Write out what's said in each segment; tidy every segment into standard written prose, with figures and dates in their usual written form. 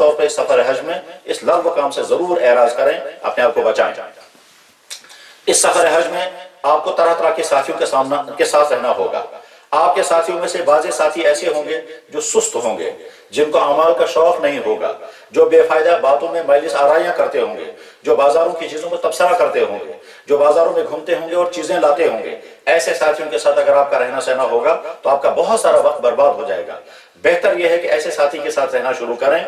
طور پر اس سفر حج میں اس لغو کام سے ضرور اعراض کریں، اپنے آپ کو بچائیں۔ اس سفر حج میں آپ کو طرح طرح کے ساتھیوں کے ساتھ رہنا ہوگا۔ آپ کے ساتھیوں میں سے بعض ساتھی ایسے ہوں گے جو سست ہوں گے، جن کو اعمال کا شوق نہیں ہوگا، جو بے فائدہ باتوں میں مجلس آرائیاں کرتے ہوں گے، جو بازاروں کی چیزوں کو تبصرہ کرتے ہوں گے، جو بازاروں میں گھومتے ہوں گے اور چیزیں لاتے ہوں گے۔ ایسے ساتھیوں کے ساتھ اگر آپ کا رہنا سہنا ہوگا تو آپ کا بہت سارا وقت برباد ہو جائے گا۔ بہتر یہ ہے کہ ایسے ساتھی کے ساتھ رہنا شروع کریں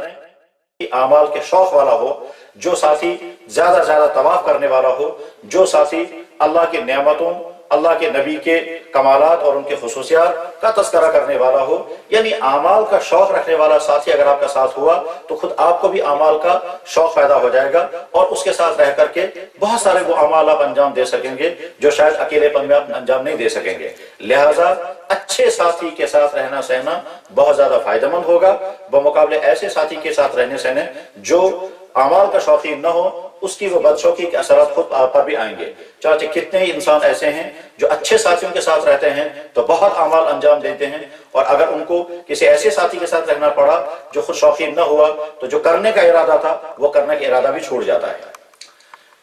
اعمال کے شوق والا ہو، جو ساتھی زیادہ سے زیادہ طواف کرنے والا ہو، جو ساتھی اللہ کی نعمتوں، اللہ کے نبی کے کمالات اور ان کے خصوصیات کا تذکرہ کرنے والا ہو، یعنی اعمال کا شوق رکھنے والا ساتھی اگر آپ کا ساتھ ہوا تو خود آپ کو بھی اعمال کا شوق پیدا ہو جائے گا، اور اس کے ساتھ رہ کر کے بہت سارے وہ اعمال آپ انجام دے سکیں گے جو شاید اکیلے پن میں آپ انجام نہیں دے سکیں گے۔ لہٰذا اچھے ساتھی کے ساتھ رہنا سہنا بہت زیادہ فائدہ مند ہوگا بمقابلے ایسے ساتھی کے ساتھ رہنے سہنے جو اعمال کا شوقین نہ ہو، اس کی وہ بدشوقی کے اثرات خود آپ پر بھی آئیں گے۔ چاہے کتنے ہی انسان ایسے ہیں جو اچھے ساتھیوں کے ساتھ رہتے ہیں تو بہت اعمال انجام دیتے ہیں، اور اگر ان کو کسی ایسے ساتھی کے ساتھ رہنا پڑا جو خود شوقین نہ ہوا تو جو کرنے کا ارادہ تھا وہ کرنے کا ارادہ بھی چھوڑ جاتا ہے۔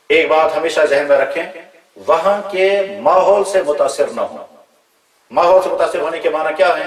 ایک بات ہمیشہ ذہن میں رکھیں، وہاں کے ماحول سے متاثر نہ ہوں۔ ماحول سے متاثر ہونے کے معنی کیا ہے؟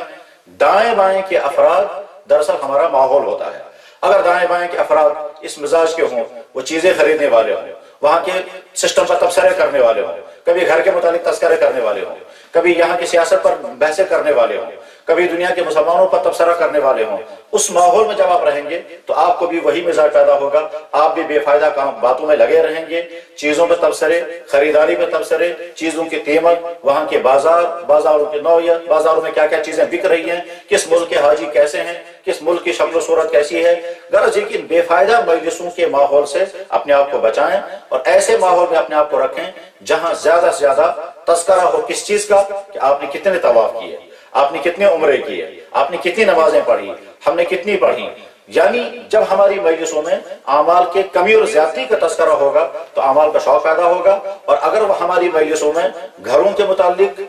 دائیں بائیں کے افراد دراصل ہمارا ماحول ہوتا ہے۔ اگر دائیں بائیں کے افراد اس مزاج کے ہوں، وہ چیزیں خریدنے والے ہوں، وہاں کے سسٹم پر تبصرے کرنے والے ہوں، کبھی گھر کے متعلق تذکرے کرنے والے ہوں، کبھی یہاں کی سیاست پر بحثیں کرنے والے ہوں، کبھی دنیا کے مسلمانوں پر تبصرہ کرنے والے ہوں، اس ماحول میں جب آپ رہیں گے تو آپ کو بھی وہی مزاج پیدا ہوگا، آپ بھی بے فائدہ باتوں میں لگے رہیں گے، چیزوں پہ تبصرے، خریداری پہ تبصرے، چیزوں کی قیمت، وہاں کے بازاروں کی نوعیت، بازاروں میں کیا کیا چیزیں بک رہی ہیں، کس ملک کے حاجی کیسے ہیں، کس ملک کی شکل و صورت کیسی ہے۔ غرض یہ کہ بے فائدہ مجلسوں کے ماحول سے اپنے آپ کو بچائیں اور ایسے ماحول میں اپنے آپ کو رکھیں جہاں زیادہ سے زیادہ تذکرہ ہو کس چیز کا، کہ آپ نے کتنے طواف کیے، آپ نے کتنے عمرے کیے، آپ نے کتنی نمازیں پڑھی، ہم نے کتنی پڑھی۔ یعنی جب ہماری مجلسوں میں اعمال کے کمی اور زیادتی کا تذکرہ ہوگا تو اعمال کا شوق پیدا ہوگا، اور اگر وہ ہماری مجلسوں میں گھروں کے متعلق،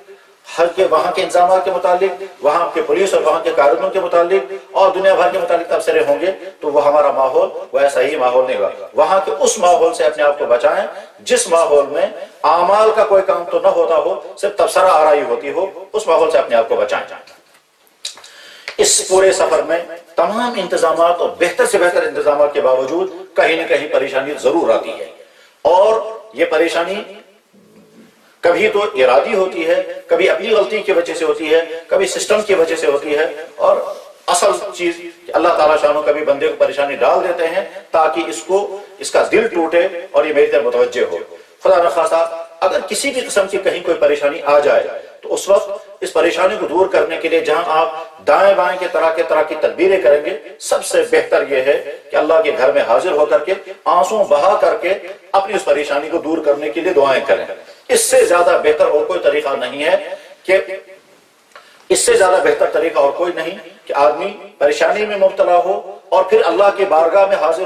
ہر کے وہاں کے انتظامات کے متعلق، وہاں کے پولیس اور وہاں کے قانونوں کے متعلق اور دنیا بھر کے متعلق تبصرے ہوں گے تو وہ ہمارا ماحول وہ ایسا ہی ماحول نہیں ہوگا۔ وہاں کے اس ماحول سے اپنے آپ کو بچائیں جس ماحول میں اعمال کا کوئی کام تو نہ ہوتا ہو، صرف تبصرہ آرائی ہوتی ہو، اس ماحول سے اپنے آپ کو بچائیں۔ اس پورے سفر میں تمام انتظامات اور بہتر سے بہتر انتظامات کے باوجود کہیں نہ کہیں پریشانی ضرور آتی ہے، اور یہ پریشانی کبھی تو ارادی ہوتی ہے، کبھی اپنی غلطی کی وجہ سے ہوتی ہے، کبھی سسٹم کی وجہ سے ہوتی ہے، اور اصل چیز کہ اللہ تعالیٰ شانو کبھی بندے کو پریشانی ڈال دیتے ہیں تاکہ اس کا دل ٹوٹے اور یہ میری طرف متوجہ ہو۔ خدا نخواستہ اگر کسی بھی قسم کی کہیں کوئی پریشانی آ جائے تو اس وقت اس پریشانی کو دور کرنے کے لیے جہاں آپ دائیں بائیں کے طرح کی تدبیریں کریں گے، سب سے بہتر یہ ہے کہ اللہ کے گھر میں حاضر ہو کر کے آنسو بہا کر کے اپنی اس پریشانی کو دور کرنے کے لیے دعائیں کریں۔ اس سے زیادہ بہتر اور کوئی طریقہ نہیں ہے کہ کہ آدمی پریشانی میں مبتلا ہو اور پھر اللہ کی بارگاہ میں حاضر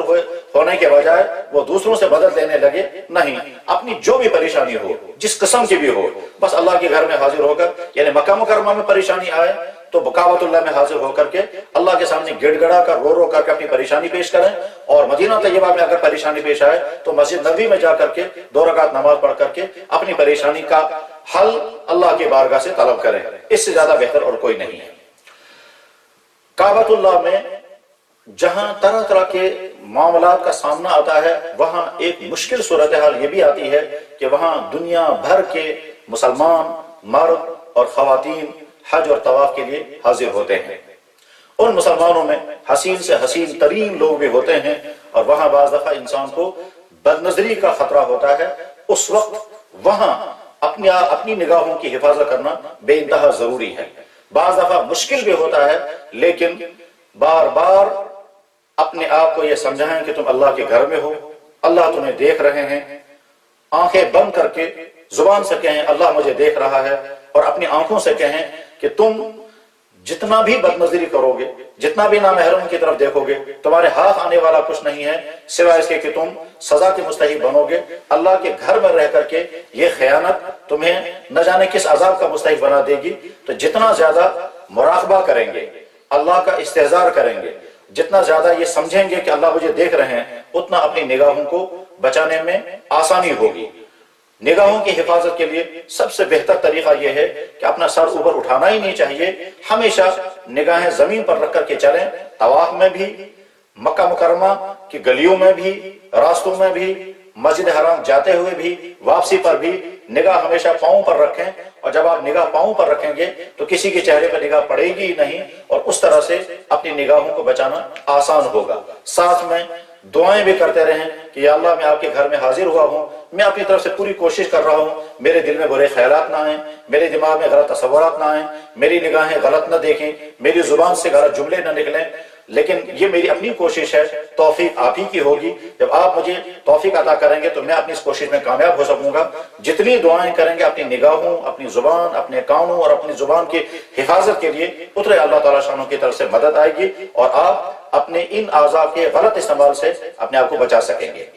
ہونے کے بجائے وہ دوسروں سے مدد لینے لگے۔ نہیں، اپنی جو بھی پریشانی ہو، جس قسم کی بھی ہو، بس اللہ کے گھر میں حاضر ہو کر، یعنی مکہ مکرمہ میں پریشانی آئے تو کعبۃ اللہ میں حاضر ہو کر کے اللہ کے سامنے گڑ گڑا کر رو کر کے اپنی پریشانی پیش کریں، اور مدینہ طیبہ میں اگر پریشانی پیش آئے تو مسجد نبوی میں جا کر کے 2 رکعت نماز پڑھ کر کے اپنی پریشانی کا حل اللہ کی بارگاہ سے طلب کریں۔ اس سے زیادہ بہتر اور کوئی نہیں ہے۔ کعبۃ اللہ میں جہاں طرح طرح کے معاملات کا سامنا آتا ہے، وہاں ایک مشکل صورتحال یہ بھی آتی ہے کہ وہاں دنیا بھر کے مسلمان مرد اور خواتین حج اور طواف کے لیے حاضر ہوتے ہیں۔ ان مسلمانوں میں حسین سے حسین ترین لوگ بھی ہوتے ہیں، اور وہاں بعض دفعہ انسان کو بد نظری کا خطرہ ہوتا ہے۔ اس وقت وہاں اپنی نگاہوں کی حفاظت کرنا بے انتہا ضروری ہے۔ بعض دفعہ مشکل بھی ہوتا ہے، لیکن بار بار اپنے آپ کو یہ سمجھائیں کہ تم اللہ کے گھر میں ہو، اللہ تمہیں دیکھ رہے ہیں۔ آنکھیں بند کر کے زبان سے کہیں اللہ مجھے دیکھ رہا ہے، اور اپنی آنکھوں سے کہیں کہ تم جتنا بھی بد نظری کرو گے، جتنا بھی نامحرم کی طرف دیکھو گے، تمہارے ہاتھ آنے والا کچھ نہیں ہے سوائے اس کے کہ تم سزا کے مستحق بنو گے۔ اللہ کے گھر میں رہ کر کے یہ خیانت تمہیں نہ جانے کس عذاب کا مستحق بنا دے گی۔ تو جتنا زیادہ مراقبہ کریں گے، اللہ کا استحضار کریں گے، जितना ज्यादा ये समझेंगे कि अल्लाह मुझे देख रहे हैं, उतना अपनी निगाहों को बचाने में आसानी होगी। निगाहों की हिफाजत के लिए सबसे बेहतर तरीका यह है कि अपना सर ऊपर उठाना ही नहीं चाहिए, हमेशा निगाहें जमीन पर रख करके चलें। तवाफ में भी, मक्का मुकरमा की गलियों में भी, रास्तों में भी, मस्जिद हराम जाते हुए भी, वापसी पर भी निगाह हमेशा पांव पर रखें। और जब आप निगाह पांव पर रखेंगे तो किसी के चेहरे पर निगाह पड़ेगी ही नहीं, और उस तरह से अपनी निगाहों को बचाना आसान होगा। साथ में दुआएं भी करते रहें कि या अल्लाह, मैं आपके घर में हाजिर हुआ हूँ, मैं अपनी तरफ से पूरी कोशिश कर रहा हूँ, मेरे दिल में बुरे ख्यालात ना आए, मेरे दिमाग में गलत तसव्वुरात ना आए, मेरी निगाहें गलत न देखें, मेरी जुबान से गलत जुमले न निकलें। लेकिन ये मेरी अपनी कोशिश है, तौफीक आप ही की होगी। जब आप मुझे तौफीक अता करेंगे तो मैं अपनी इस कोशिश में कामयाब हो सकूंगा। जितनी दुआएं करेंगे अपनी निगाहों, अपनी जुबान, अपने कानों और अपनी जुबान की हिफाजत के लिए, उतरे अल्लाह ताला शानों की तरफ से मदद आएगी और आप अपने इन आज़ा के गलत इस्तेमाल से अपने आप को बचा सकेंगे।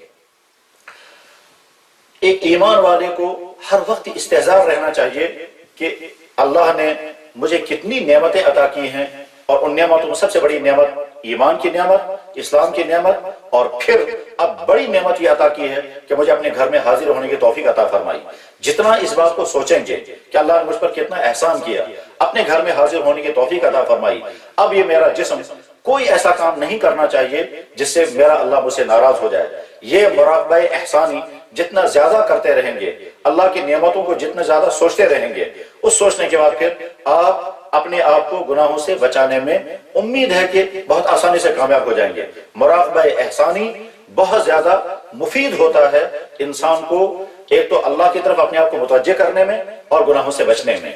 एक ईमान वाले को हर वक्त इस्तेज़ार रहना चाहिए कि अल्लाह ने मुझे कितनी नेमतें अता की हैं, और उन नेमतों में सबसे बड़ी नेमत ईमान की नेमत, इस्लाम की नेमत, और फिर अब बड़ी नेमत ये अता की है कि मुझे अपने घर में हाजिर होने की तौफीक अता फरमाई। जितना इस बात को सोचेंगे कि अल्लाह ने मुझ पर कितना एहसान किया, अपने घर में हाजिर होने की तौफीक अता फरमाई, अब ये मेरा जिस्म कोई ऐसा काम नहीं करना चाहिए जिससे मेरा अल्लाह मुझसे नाराज हो जाए। ये मुराक़बा एहसानी जितना ज्यादा करते रहेंगे, अल्लाह की नेमतों को जितना ज्यादा सोचते रहेंगे, उस सोचने के बाद फिर आप अपने आप को गुनाहों से बचाने में उम्मीद है कि बहुत आसानी से कामयाब हो जाएंगे। मुराक़बा एहसानी बहुत ज्यादा मुफीद होता है इंसान को, एक तो अल्लाह की तरफ अपने आप को मुतवज्जे करने में और गुनाहों से बचने में।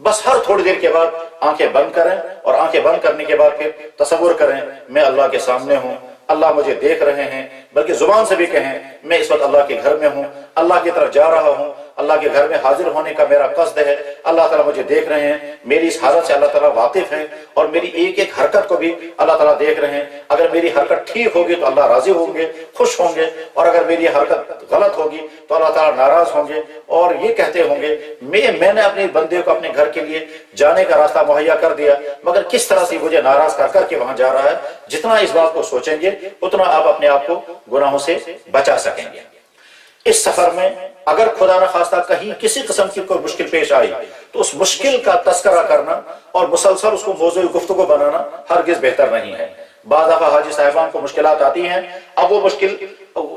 बस हर थोड़ी देर के बाद आंखें बंद करें, और आंखें बंद करने के बाद फिर तसव्वुर करें मैं अल्लाह के सामने हूँ, अल्लाह मुझे देख रहे हैं, बल्कि जुबान से भी कहें मैं इस वक्त अल्लाह के घर में हूँ, अल्लाह की तरफ जा रहा हूँ, अल्लाह के घर में हाजिर होने का मेरा कस्द है, अल्लाह ताला मुझे देख रहे हैं, मेरी इस हालत से अल्लाह ताला वाकिफ है, और मेरी एक एक हरकत को भी अल्लाह ताला देख रहे हैं। अगर मेरी हरकत ठीक होगी तो अल्लाह राजी होंगे, खुश होंगे, और अगर मेरी हरकत गलत होगी तो अल्लाह ताला नाराज होंगे, और ये कहते होंगे मैंने अपने बंदे को अपने घर के लिए जाने का रास्ता मुहैया कर दिया, मगर किस तरह से मुझे नाराज कर करके वहां जा रहा है। जितना इस बात को सोचेंगे उतना आप अपने आप को गुनाहों से बचा सकेंगे। इस सफर में अगर खुदा न खास्ता कहीं किसी किस्म की कोई मुश्किल पेश आई तो उस मुश्किल का तस्करा करना और मुसलसल उसको मौज़ूए गुफ्तगू बनाना हरगिज बेहतर नहीं है। बाज़ दफा हाजी साहिबान को मुश्किलात आती हैं, अब वो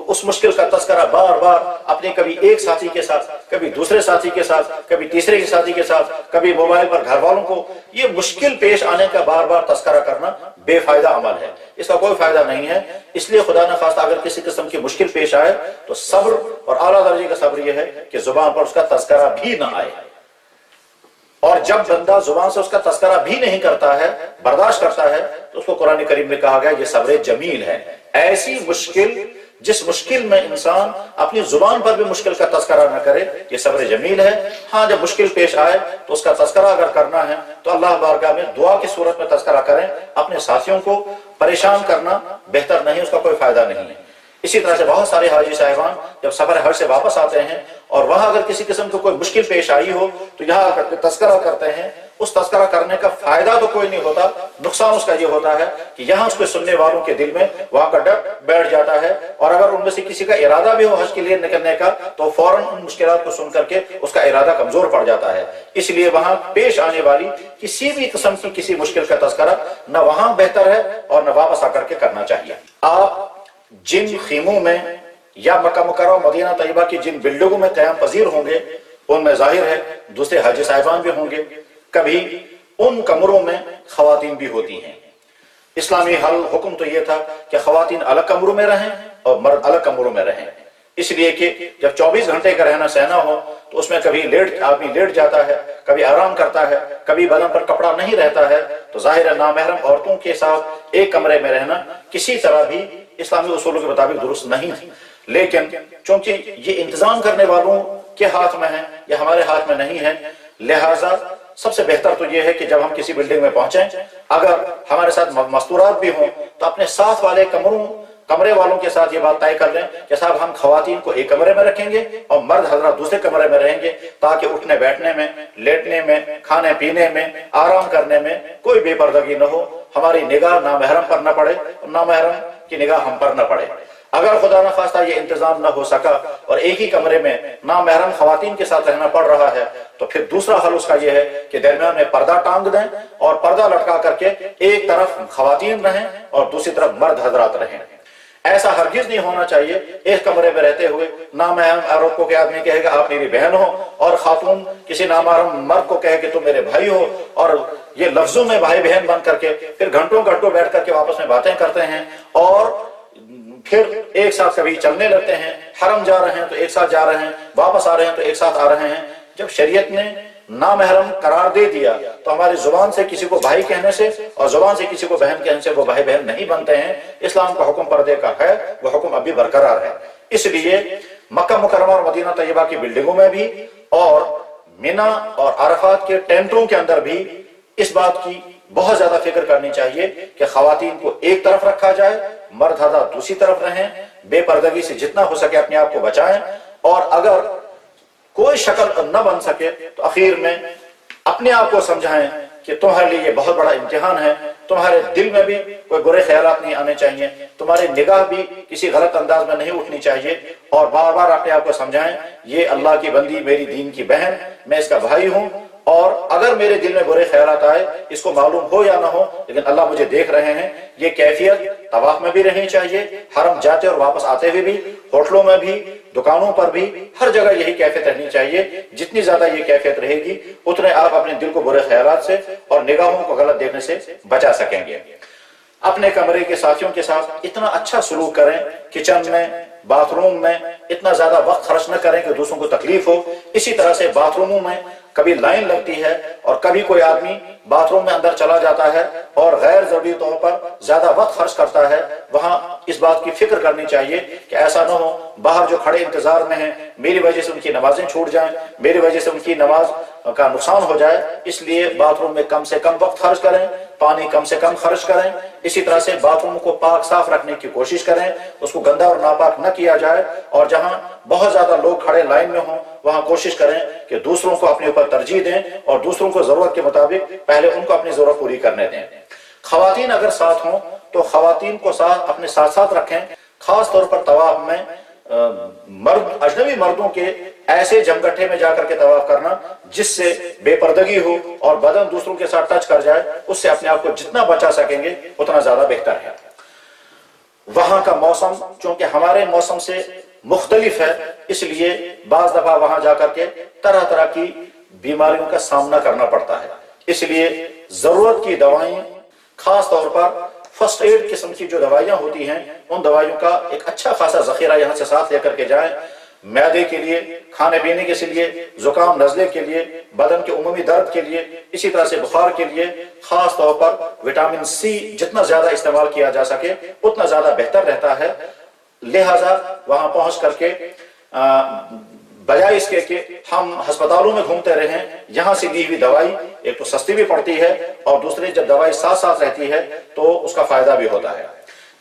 उस मुश्किल का तस्करा बार बार अपने कभी एक साथी के साथ, कभी दूसरे साथी के साथ, कभी तीसरे के साथी के साथ, कभी मोबाइल पर घर वालों को, ये मुश्किल पेश आने का बार बार तस्करा करना बेफायदा अमल है, इसका कोई फायदा नहीं है। इसलिए खुदा न खास्ता अगर किसी किस्म की मुश्किल पेश आए तो सब्र, और आला दर्जे का सब्र यह है कि जुबान पर उसका तस्करा भी ना आए। और जब बंदा जुबान से उसका तस्करा भी नहीं करता है, बर्दाश्त करता है, तो उसको कुरान करीम में कहा गया ये सब्र जमील है। ऐसी मुश्किल जिस मुश्किल में इंसान अपनी जुबान पर भी मुश्किल का तस्करा न करे, ये सब्र जमील है। हाँ, जब मुश्किल पेश आए तो उसका तस्करा अगर करना है तो अल्लाह बारगाह में दुआ की सूरत में तस्करा करें। अपने साथियों को परेशान करना बेहतर नहीं, उसका कोई फायदा नहीं है। इसी तरह से बहुत सारे हाजी साहिबान जब सफर हज से वापस आते हैं और वहां अगर किसी किस्म की कोई मुश्किल पेश आई हो तो यहाँ तस्करा करते हैं। उस तस्करा करने का फायदा तो कोई नहीं होता, नुकसान उसका ये होता है कि यहाँ उसके सुनने वालों के दिल में वहां का डर बैठ जाता है, और अगर उनमें से किसी का इरादा भी हो हज के लिए निकलने का तो फौरन उन मुश्किलात को सुन करके उसका इरादा कमजोर पड़ जाता है। इसलिए वहां पेश आने वाली किसी भी किस्म की किसी मुश्किल का तस्करा न वहां बेहतर है और न वापस आकर के करना चाहिए। आप जिन खीमों में या मक्का मुकर्रमा मदीना तैयबा की जिन बिल्डिंगों में क़याम पजीर होंगे उनमें जाहिर है दूसरे हाजी साहिबान भी होंगे, कभी उन कमरों में खवातीन भी होती हैं। इस्लामी हल हुक्म तो यह था कि खवातीन अलग कमरों में रहें और मर्द अलग कमरों में रहें, इसलिए कि जब 24 घंटे का रहना सहना हो तो उसमें कभी आदमी लेट जाता है, कभी आराम करता है, कभी बदन पर कपड़ा नहीं रहता है, तो जाहिर है नामहरम औरतों के साथ एक कमरे में रहना किसी तरह भी इस्लामी उसूलों के मुताबिक दुरुस्त नहीं है। लेकिन चूंकि ये इंतजाम करने वालों के हाथ में है या हमारे हाथ में नहीं है, लिहाजा सबसे बेहतर तो ये है कि जब हम किसी बिल्डिंग में पहुंचे, अगर हमारे साथ मस्तूरात भी हों तो अपने साथ वाले कमरे वालों के साथ ये बात तय कर लें कि साहब हम खवातीन को एक कमरे में रखेंगे और मर्द हजरात दूसरे कमरे में रहेंगे, ताकि उठने बैठने में, लेटने में, खाने पीने में, आराम करने में कोई बेपर्दगी न हो हमारी निगाह नामहरम पर न पड़े और नामहरम की निगाह हम पर न पड़े। अगर खुदा न खास्ता ये इंतजाम न हो सका और एक ही कमरे में नामहरम खवातीन के साथ रहना पड़ रहा है, तो फिर दूसरा हल उसका यह है कि दरमियान में पर्दा टांग दें और पर्दा लटका करके एक तरफ खवातीन रहें और दूसरी तरफ मर्द हजरात रहें। ऐसा हरगिज नहीं होना चाहिए एक कमरे में रहते हुए नामहरम औरत को आदमी कहेगा आप मेरी बहन हो, और खातून किसी नामहरम मर्द को कहे कि तुम मेरे भाई हो, और ये लफ्जों में भाई बहन बन करके फिर घंटों घंटों बैठ करके आपस में बातें करते हैं और फिर एक साथ कभी चलने लगते हैं, हरम जा रहे हैं तो एक साथ जा रहे हैं, वापस आ रहे हैं तो एक साथ आ रहे हैं। जब शरीयत ने नामहरम करार दे दिया तो हमारी जुबान से किसी को भाई कहने से और जुबान से किसी को बहन कहने से वो भाई बहन नहीं बनते हैं। इस्लाम का हुक्म पर्दे का है, वो हुक्म अभी बरकरार है। इसलिए मक्का मुकर्रमा और मदीना तैयबा की बिल्डिंगों में भी और मिना और अरफात के टेंटों के अंदर भी इस बात की बहुत ज्यादा फिक्र करनी चाहिए कि खवातीन को एक तरफ रखा जाए, मर्द हजरात दूसरी तरफ रहें, बेपर्दगी से जितना हो सके अपने आप को बचाएं, और अगर कोई शक्ल न बन सके तो आखिर में अपने आप को समझाएं कि तुम्हारे लिए ये बहुत बड़ा इम्तिहान है। तुम्हारे दिल में भी कोई बुरे ख्यालात नहीं आने चाहिए, तुम्हारी निगाह भी किसी गलत अंदाज में नहीं उठनी चाहिए, और बार बार अपने आप को समझाएं ये अल्लाह की बंदी, मेरी दीन की बहन, मैं इसका भाई हूं, और अगर मेरे दिल में बुरे ख्यालात आए, इसको मालूम हो या ना हो, लेकिन अल्लाह मुझे देख रहे हैं। ये कैफियत तवाफ में भी रहनी चाहिए, हरम जाते और वापस आते हुए भी, होटलों में भी, दुकानों पर भी, हर जगह यही कैफियत रहनी चाहिए। जितनी ज्यादा ये कैफियत रहेगी उतने आप अपने दिल को बुरे ख्यालात से और निगाहों को गलत देखने से बचा सकेंगे। अपने कमरे के साथियों के साथ इतना अच्छा सलूक करें, किचन में, बाथरूम में इतना ज्यादा वक्त खर्च न करें कि दूसरों को तकलीफ हो। इसी तरह से बाथरूमों में कभी लाइन लगती है और कभी कोई आदमी बाथरूम में अंदर चला जाता है और गैर जरूरी तौर पर ज्यादा वक्त खर्च करता है, वहां इस बात की फिक्र करनी चाहिए कि ऐसा ना हो बाहर जो खड़े इंतजार में हैं मेरी वजह से उनकी नमाजें छूट जाएं, मेरी वजह से उनकी नमाज का नुकसान हो जाए। इसलिए बाथरूम में कम से कम वक्त खर्च करें, पानी कम से कम खर्च करें। इसी तरह से बाथरूम को पाक साफ रखने की कोशिश करें, उसको गंदा और नापाक न किया जाए, और जहां बहुत ज्यादा लोग खड़े लाइन में हों वहां कोशिश करें कि दूसरों को अपने ऊपर तरजीह दें और दूसरों को जरूरत के मुताबिक पहले उनको अपनी जरूरत पूरी करने दें। खवातीन अगर साथ हों तो खवातीन को साथ अपने साथ साथ रखें। खास तौर पर तवाफ में मर्द, अजनबी मर्दों के ऐसे जमगट्ठे में जाकर के तवाफ करना जिससे बेपर्दगी हो और बदन दूसरों के साथ टच कर जाए, उससे अपने आप को जितना बचा सकेंगे उतना ज्यादा बेहतर है। वहां का मौसम चूंकि हमारे मौसम से मुख्तलिफ है, इसलिए बाज दफा वहां जाकर के तरह तरह की बीमारियों का सामना करना पड़ता है। इसलिए जरूरत की दवाएं, खास तौर पर फर्स्ट एड किस्म की जो दवाइयां होती हैं, उन दवाइयों का एक अच्छा खासा जखीरा यहाँ से साथ लेकर के जाएं। मैदे के लिए, खाने पीने के लिए, जुकाम नजले के लिए, बदन के उमूमी दर्द के लिए, इसी तरह से बुखार के लिए खास तौर पर विटामिन सी जितना ज्यादा इस्तेमाल किया जा सके उतना ज्यादा बेहतर रहता है। लिहाजा वहां पहुंच करके बजाय इसके कि हम अस्पतालों में घूमते रहें, यहां से ली हुई दवाई एक तो सस्ती भी पड़ती है और दूसरी जब दवाई साथ साथ रहती है तो उसका फायदा भी होता है।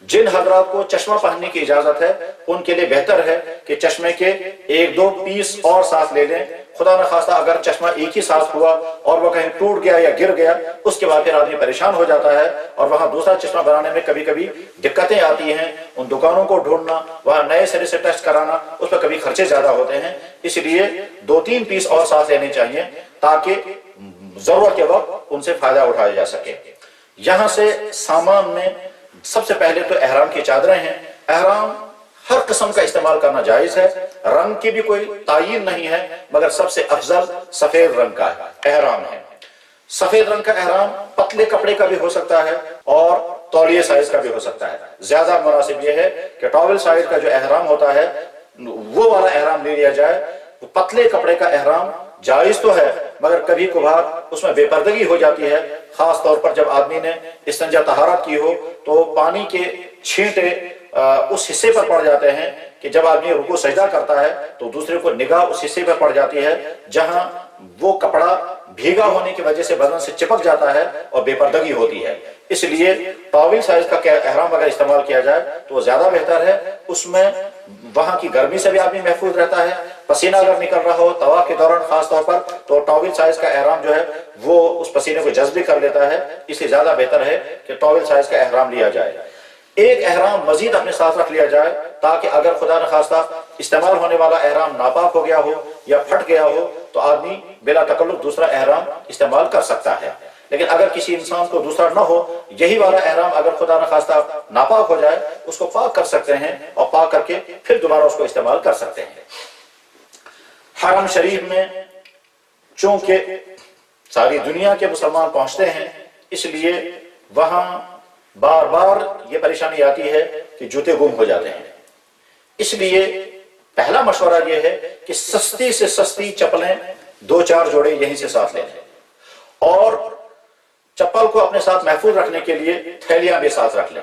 जिन हजरात को चश्मा पहनने की इजाजत है उनके लिए बेहतर है कि चश्मे के एक दो पीस और साथ ले लें। खुदा न खास्ता अगर चश्मा एक ही साथ हुआ और वह कहीं टूट गया या गिर गया, उसके बाद फिर आदमी परेशान हो जाता है और वहां दूसरा चश्मा बनाने में कभी कभी दिक्कतें आती हैं। उन दुकानों को ढूंढना, वहां नए सिरे से टेस्ट कराना, उस पर कभी खर्चे ज्यादा होते हैं। इसलिए 2-3 पीस और साथ लेने चाहिए ताकि जरूरत के वक्त उनसे फायदा उठाया जा सके। यहां से सामान में सबसे पहले तो एहराम की चादरें हैं। एहराम हर किस्म का इस्तेमाल करना जायज है, रंग की भी कोई तायीन नहीं है, मगर सबसे अफजल सफेद रंग का एहराम है। सफेद रंग का एहराम पतले कपड़े का भी हो सकता है और तौलिए साइज का भी हो सकता है। ज्यादा मुनासिब यह है कि टॉवल साइज का जो एहराम होता है वो वाला एहराम ले लिया जाए। पतले कपड़े का एहराम जायज तो है मगर कभी कभार उसमें बेपर्दगी हो जाती है, खास तौर पर जब आदमी ने इस्तिंजा तहारत की हो तो पानी के छींटे उस हिस्से पर पड़ जाते हैं कि जब आदमी रुकू सजदा करता है तो दूसरे को निगाह उस हिस्से पर पड़ जाती है जहां वो कपड़ा भीगा होने की वजह से बदन से चिपक जाता है और बेपर्दगी होती है। इसलिए टॉवल साइज का एहराम अगर इस्तेमाल किया जाए तो वो ज्यादा बेहतर है। اس میں وہاں کی گرمی سے بھی آدمی محفوظ رہتا ہے. پسینہ اگر نکل رہا ہو طواف کے دوران خاص طور پر تو ٹاول سائز کا احرام جو ہے وہ اس پسینے کو جذب کر لیتا ہے، اس لیے زیادہ بہتر ہے کہ ٹاول سائز کا احرام لیا جائے. ایک احرام مزید اپنے ساتھ رکھ لیا جائے تاکہ اگر خدا نخواستہ استعمال ہونے والا احرام ناپاک ہو گیا ہو یا پھٹ گیا ہو تو آدمی بلا تکلف دوسرا احرام استعمال کر سکتا ہے. لیکن اگر کسی انسان کو دوسرا نہ ہو، یہی والا احرام اگر خدا نخواستہ ناپاک ہو جائے اس کو پاک کر سکتے ہیں اور پاک کر کے پھر دوبارہ اس کو استعمال کر سکتے ہیں. حرم شریف میں چونکہ ساری دنیا کے مسلمان پہنچتے ہیں، اس لیے وہاں بار بار یہ پریشانی آتی ہے کہ جوتے گم ہو جاتے ہیں. اس لیے پہلا مشورہ یہ ہے کہ سستی سے سستی چپلیں 2-4 جوڑے یہیں سے ساتھ لیں، اور چپل کو اپنے ساتھ محفوظ رکھنے کے لیے تھیلیاں بھی ساتھ رکھ لیں.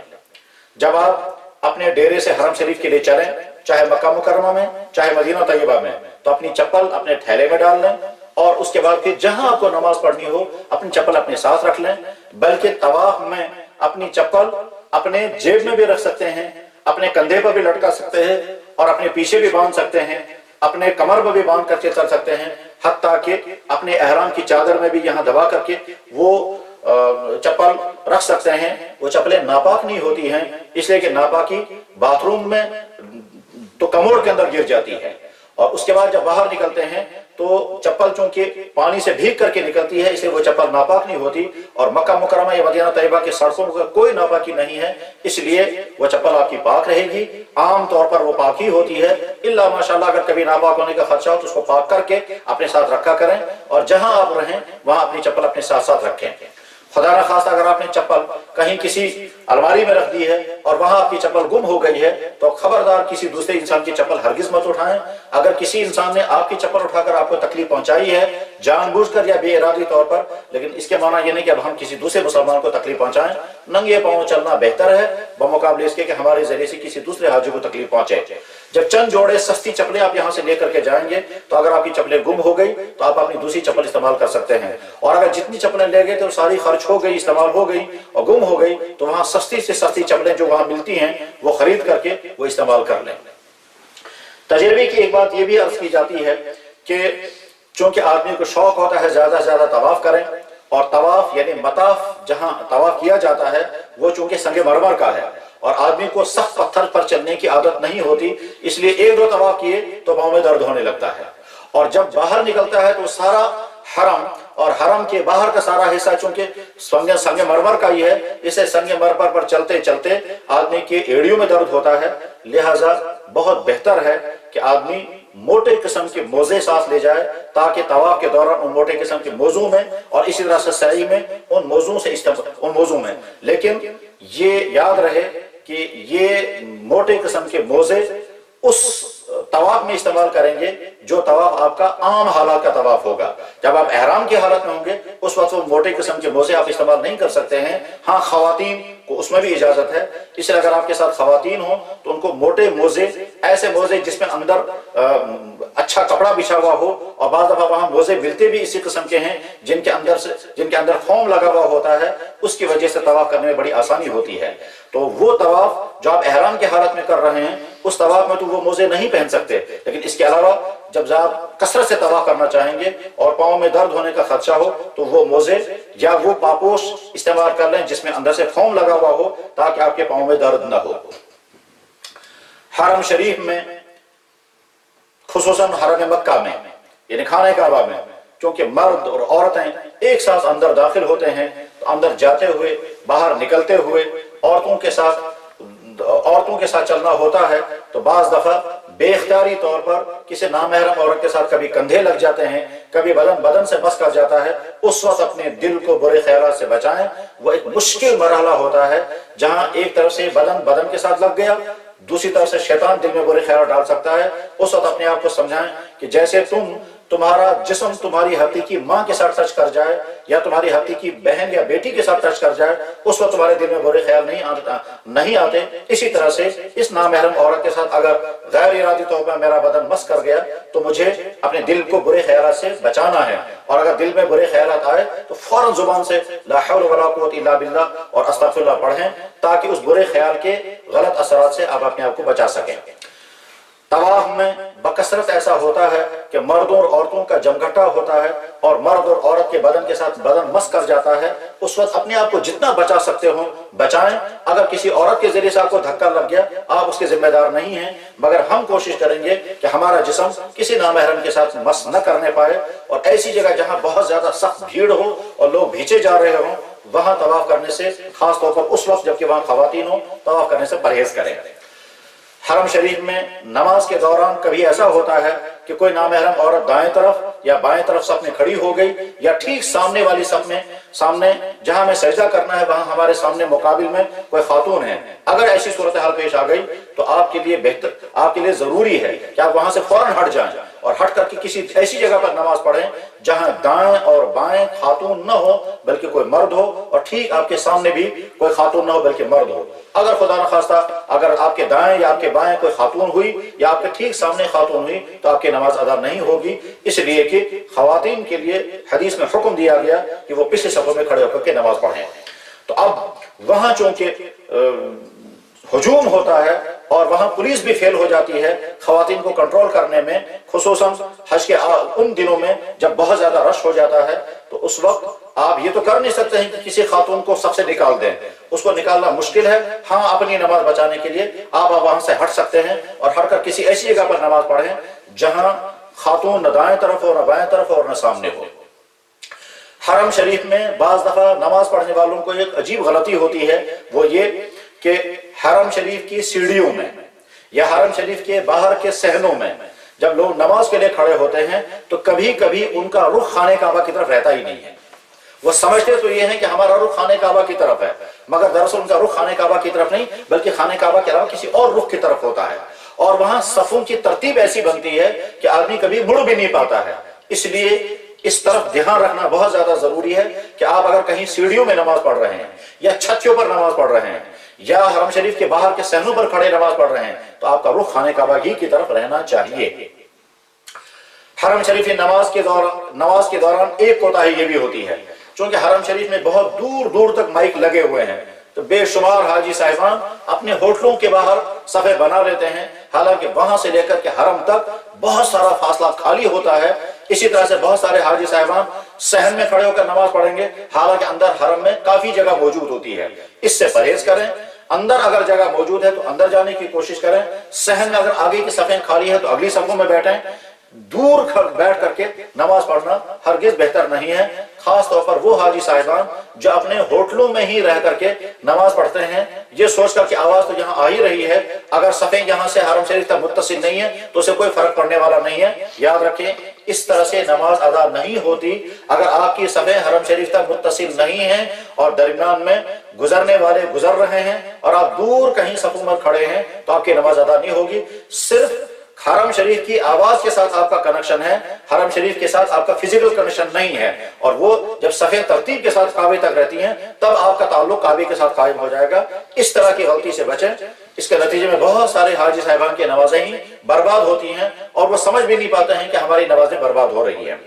جب آپ اپنے ڈیرے سے حرم شریف کے لیے چلیں، چاہے مکہ مکرمہ میں چاہے مدینہ طیبہ میں، تو اپنی چپل اپنے تھیلے میں ڈال لیں، اور اس کے بعد پھر جہاں آپ کو نماز پڑھنی ہو اپنی چپل اپنے ساتھ رکھ لیں. بلکہ طواف میں اپنی چپل اپنے جیب میں بھی رکھ سکتے ہیں، اپنے کندھے پر بھی لٹکا سکتے ہیں، اور اپنے پیچھے بھی باندھ سکتے ہیں، اپنے کمر پر بھی باندھ کر کے چل سکتے ہیں، حتیٰ کہ اپنے احرام کی چادر میں بھی یہاں دبا کر کے وہ چپل رکھ سکتے ہیں. وہ چپلیں ناپاک نہیں ہوتی ہیں، اس لیے کہ ناپاکی باتھ روم میں تو کموڈ کے اندر گر جاتی ہے، اور اس کے بعد جب باہر نکلتے ہیں تو چپل چونکہ پانی سے بھیگ کر کے نکلتی ہے، اس لیے وہ چپل ناپاک نہیں ہوتی. اور مکہ مکرمہ یا مدینہ طیبہ کے سڑکوں پر کوئی ناپاکی نہیں ہے، اس لیے وہ چپل آپ کی پاک رہے گی. عام طور پر وہ پاک ہی ہوتی ہے، الا ماشاءاللہ اگر کبھی ناپاک ہونے کا خدشہ ہو تو اس کو پاک کر کے اپنے ساتھ رکھا کریں، اور جہاں آپ رہیں وہاں اپنی چپل اپنے ساتھ ساتھ رکھیں. خدا نخواستہ اگر آپ نے چپل کہیں کسی الماری میں رکھ دی ہے اور وہاں آپ کی چپل گم ہو گئی ہے تو خبردار کسی دوسرے انسان کی چپل ہرگز مت اٹھائیں. اگر کسی انسان نے آپ کی چپل اٹھا کر آپ کو تکلیف پہنچائی ہے جان بوجھ کر یا بے ارادی طور پر، لیکن اس کے معنی یہ نہیں کہ اب ہم کسی دوسرے مسلمان کو تکلیف پہنچائیں. ننگے پاؤں چلنا بہتر ہے بمقابلے اس کے کہ ہمارے ذریعے سے کسی دوسرے حاجی کو تکلیف پہنچے. جب چند جوڑے سستی چپلیں آپ یہاں سے لے کر کے جائیں گے تو اگر آپ کی چپلیں گم ہو گئی تو آپ اپنی دوسری چپل استعمال کر سکتے ہیں، اور اگر جتنی چپلیں لے گئے تو ساری خرچ ہو گئی، استعمال ہو گئی اور گم ہو گئی، تو وہاں سستی سے سستی چپلیں جو وہاں ملتی ہیں وہ خرید کر کے وہ استعمال کر لیں. تجربے کی ایک بات یہ بھی عرض کی جاتی ہے کہ چونکہ آدمی کو شوق ہوتا ہے زیادہ سے زیادہ طواف کریں، اور طواف یعنی مطاف جہاں طواف کیا جاتا ہے وہ چونکہ سنگ مرمر کا ہے اور آدمی کو سخت پتھر پر چلنے کی عادت نہیں ہوتی، اس لیے 1-2 طواف کیے تو پاؤں میں درد ہونے لگتا ہے. اور جب باہر نکلتا ہے تو سارا حرم اور حرم کے باہر کا سارا حصہ چونکہ سنگ مرمر کا ہی ہے، اسے سنگ مرمر پر چلتے چلتے آدمی کے ایڑیوں میں درد ہوتا ہے. لہذا بہت بہتر ہے کہ آدمی موٹے قسم کے موزے ساتھ لے جائے تاکہ طواف کے دوران ان موٹے قسم کے موضوع میں اور اسی طرح سے سعی میں ان موضوع میں لیکن یہ یاد رہے کہ یہ موٹے قسم کے موزے اس طواف میں استعمال کریں گے جو طواف آپ کا عام حالات کا طواف ہوگا. جب آپ احرام کی حالت میں ہوں گے اس وقت وہ موٹے قسم کے موزے آپ استعمال نہیں کر سکتے ہیں. ہاں خواتین کو اس میں بھی اجازت ہے، اس لیے اگر آپ کے ساتھ خواتین ہوں تو ان کو موٹے موزے، ایسے موزے جس میں اندر اچھا کپڑا بچھا ہوا ہو، اور بعض دفعہ وہاں موزے ملتے بھی اسی قسم کے ہیں جن کے اندر فوم لگا ہوا ہوتا ہے، اس کی وجہ سے طواف کرنے میں بڑی آسانی ہوتی ہے. تو وہ طواف جو آپ احرام کی حالت میں کر رہے ہیں اس طواف میں تو وہ موزے نہیں پہن سکتے، لیکن اس کے علاوہ جب آپ کثرت سے طواف کرنا چاہیں گے اور پاؤں میں درد ہونے کا خدشہ ہو تو وہ موزے یا وہ پاپوش استعمال کر لیں جس میں اندر سے فوم لگا ہوا ہو تاکہ آپ کے پاؤں میں درد نہ ہو. حرم شریف میں خصوصاً حرم مکہ میں یعنی خانہ کعبہ میں چونکہ مرد اور عورتیں ایک ساتھ اندر داخل ہوتے ہیں تو اندر جاتے ہوئے باہر نکلتے ہوئے عورتوں کے ساتھ چلنا ہوتا ہے تو بعض دفعہ بے اختیاری طور پر کسی نامحرم عورت کے ساتھ کبھی کندھے لگ جاتے ہیں، کبھی بدن سے بس کر جاتا ہے. اس وقت اپنے دل کو برے خیالات سے بچائیں. وہ ایک مشکل مرحلہ ہوتا ہے جہاں ایک طرف سے بدن کے ساتھ لگ گیا، دوسری طرف سے شیطان دل میں برے خیال ڈال سکتا ہے. اس وقت اپنے آپ کو سمجھائیں کہ جیسے تم तुम्हारा जिस्म तुम्हारी हकीकी माँ के साथ टच कर जाए या तुम्हारी हकीकी बहन या बेटी के साथ टच कर जाए, उस वक्त तुम्हारे दिल में बुरे ख्याल नहीं आते। इसी तरह से इस नामहरम औरत के साथ अगर गैर इरादी तौर पर मेरा बदन मस कर गया तो मुझे अपने दिल को बुरे ख्याल से बचाना है, और अगर दिल में बुरे ख्याल आए तो फौरन जुबान से ला हौल वला कुव्वत इल्ला बिल्लाह और अस्तगफिरुल्लाह पढ़ें, ताकि उस बुरे ख्याल के गलत असरात से आप अपने आप को बचा सकें। तवाफ में बकसरत ऐसा होता है कि मर्दों और औरतों का जमघटा होता है और मर्द और औरत के बदन के साथ बदन मस कर जाता है। उस वक्त अपने आप को जितना बचा सकते हो बचाएं। अगर किसी औरत के जरिए से आपको धक्का लग गया, आप उसके जिम्मेदार नहीं हैं, मगर हम कोशिश करेंगे कि हमारा जिस्म किसी नामहरम के साथ मस न करने पाए, और ऐसी जगह जहां बहुत ज्यादा सख्त भीड़ हो और लोग भींचे जा रहे हों वहां तवाफ करने से, खास तौर पर उस वक्त जबकि वहां खवातीन हो, तवाफ करने से परहेज करें। हरम शरीफ में नमाज के दौरान कभी ऐसा होता है कि कोई नामहरम औरत दाएं तरफ या बाएं तरफ सफ में खड़ी हो गई, या ठीक सामने वाली सफ में, सामने जहां हमें सजदा करना है वहां हमारे सामने मुकाबिल में कोई खातून है। अगर ऐसी सूरत हाल पेश आ गई तो आपके लिए बेहतर, आपके लिए जरूरी है कि आप वहां से फौरन हट जाएं और हट करके किसी ऐसी जगह पर नमाज पढ़ें जहां दाएं और बाएं खातून न हो बल्कि कोई मर्द हो, और ठीक आपके सामने भी कोई खातून न हो बल्कि मर्द हो। अगर खुदा न खास्ता अगर आपके दाएं या आपके बाएं कोई खातून हुई या आपके ठीक सामने खातून हुई तो आपकी नमाज अदा नहीं होगी, इसलिए कि खवातीन के लिए हदीस में हुक्म दिया गया कि वो पिछले सफों में खड़े होकर के नमाज पढ़ें। तो अब वहां चूंकि हुजूम होता है और वहां पुलिस भी फेल हो जाती है खवातीन को कंट्रोल करने में, खुसूसन हज के उन दिनों में जब बहुत ज्यादा रश हो जाता है, तो उस वक्त आप ये तो कर नहीं सकते हैं कि किसी खातून को सबसे निकाल दें, उसको निकालना मुश्किल है। हाँ, अपनी नमाज बचाने के लिए आप वहां से हट सकते हैं और हटकर किसी ऐसी जगह पर नमाज पढ़ें जहां खातून न दाएं तरफ हो न बाएं तरफ हो और न सामने हो। हरम शरीफ में बाज दफा नमाज पढ़ने वालों को एक अजीब गलती होती है, वो ये कि हरम शरीफ की सीढ़ियों में या हरम शरीफ के बाहर के सहनों में जब लोग नमाज के लिए खड़े होते हैं तो कभी कभी उनका रुख खाने काबा की तरफ रहता ही नहीं है। वो समझते तो ये है कि हमारा रुख खाने काबा की तरफ है, मगर दरअसल उनका रुख खाने काबा की तरफ नहीं बल्कि खाने काबा के अलावा किसी और रुख की तरफ होता है। और वहां सफों की तरतीब ऐसी बनती है कि आदमी कभी मुड़ भी नहीं पाता है। इसलिए इस तरफ ध्यान रखना बहुत ज्यादा जरूरी है कि आप अगर कहीं सीढ़ियों में नमाज पढ़ रहे हैं या छत्तियों पर नमाज पढ़ रहे हैं या हरम शरीफ के बाहर के सहनों पर खड़े नमाज पढ़ रहे हैं तो आपका रुख खाने काबा ही की तरफ रहना चाहिए। हरम शरीफ की नमाज के दौरान एक कोताही ये भी होती है, क्योंकि हरम शरीफ में बहुत दूर दूर तक माइक लगे हुए हैं, तो बेशुमार हाजी साहिबान अपने होटलों के बाहर सफे बना लेते हैं, हालांकि वहां से लेकर के हरम तक बहुत सारा फासला खाली होता है। इसी तरह से बहुत सारे हाजी साहिबान सहन में खड़े होकर नमाज पढ़ेंगे, हालांकि अंदर हरम में काफी जगह मौजूद होती है। इससे परहेज करें। अंदर अगर जगह मौजूद है तो अंदर जाने की कोशिश करें। सहन में अगर आगे की सफें खाली है तो अगली सफों में बैठें। दूर बैठ करके नमाज पढ़ना हरगिज बेहतर नहीं है, खास तौर पर वो हाजी साहिबान जो अपने होटलों में ही रह करके नमाज पढ़ते हैं, ये सोचकर कि आवाज तो यहाँ आ ही रही है, अगर सफें यहाँ से हरम शरीफ तक मुत्तसिल नहीं है तो उसे कोई फर्क पड़ने वाला नहीं है। याद रखें, इस तरह से नमाज अदा नहीं होती। अगर आपकी सफें हरम शरीफ तक मुत्तसिल नहीं है और दरमियान में गुजरने वाले गुजर रहे हैं और आप दूर कहीं सफों में खड़े हैं तो आपकी नमाज अदा नहीं होगी। सिर्फ हरम शरीफ की आवाज के साथ आपका कनेक्शन है, हरम शरीफ के साथ आपका फिजिकल कनेक्शन नहीं है, और वो जब सफेद तरतीब के साथ काबे तक रहती हैं तब आपका ताल्लुक काबे के साथ कायम हो जाएगा। इस तरह की गलती से बचें। इसके नतीजे में बहुत सारे हाजी साहिबान की नमाजें ही बर्बाद होती हैं और वो समझ भी नहीं पाते हैं कि हमारी नमाजें बर्बाद हो रही हैं।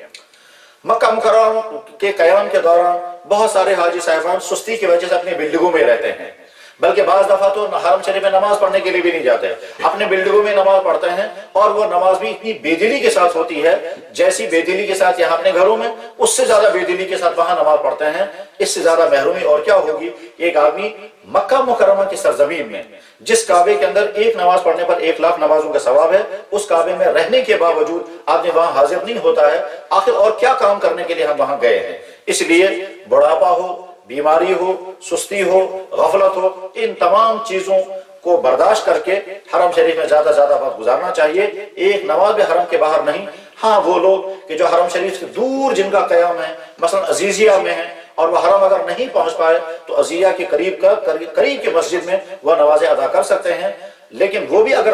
मक्का मुकर्रमा के कयाम के दौरान बहुत सारे हाजी साहिबान सुस्ती की वजह से अपनी बिल्डिंगों में रहते हैं, बल्कि बाज दफा तो हरम शरीफ में नमाज पढ़ने के लिए भी नहीं जाते, अपने बिल्डिंगों में नमाज पढ़ते हैं, और वो नमाज भी इतनी बेदिली के साथ होती है, जैसी बेदिली के साथ यहाँ अपने घरों में उससे ज्यादा बेदिली के साथ वहां नमाज पढ़ते हैं। इससे ज्यादा महरूमी और क्या होगी। एक आदमी मक्का मुकर्रमा की सरजमीन में जिस काबे के अंदर एक नमाज पढ़ने पर 1 लाख नमाजों का सवाब है, उस काबे में रहने के बावजूद आदमी वहां हाजिर नहीं होता है। आखिर और क्या काम करने के लिए हम वहां गए हैं। इसलिए बुढ़ापा हो, बीमारी हो, सुस्ती हो, गफलत हो, इन तमाम चीजों को बर्दाश्त करके हरम शरीफ में ज्यादा ज्यादा वक्त गुजारना चाहिए। एक नमाज भी हरम के बाहर नहीं। हाँ, वो लोग कि जो हरम शरीफ से दूर जिनका कयाम है, मसलन अजीजिया में है, और वह हरम अगर नहीं पहुंच पाए तो अजीजिया के करीब की मस्जिद में वह नमाजें अदा कर सकते हैं। लेकिन वो भी अगर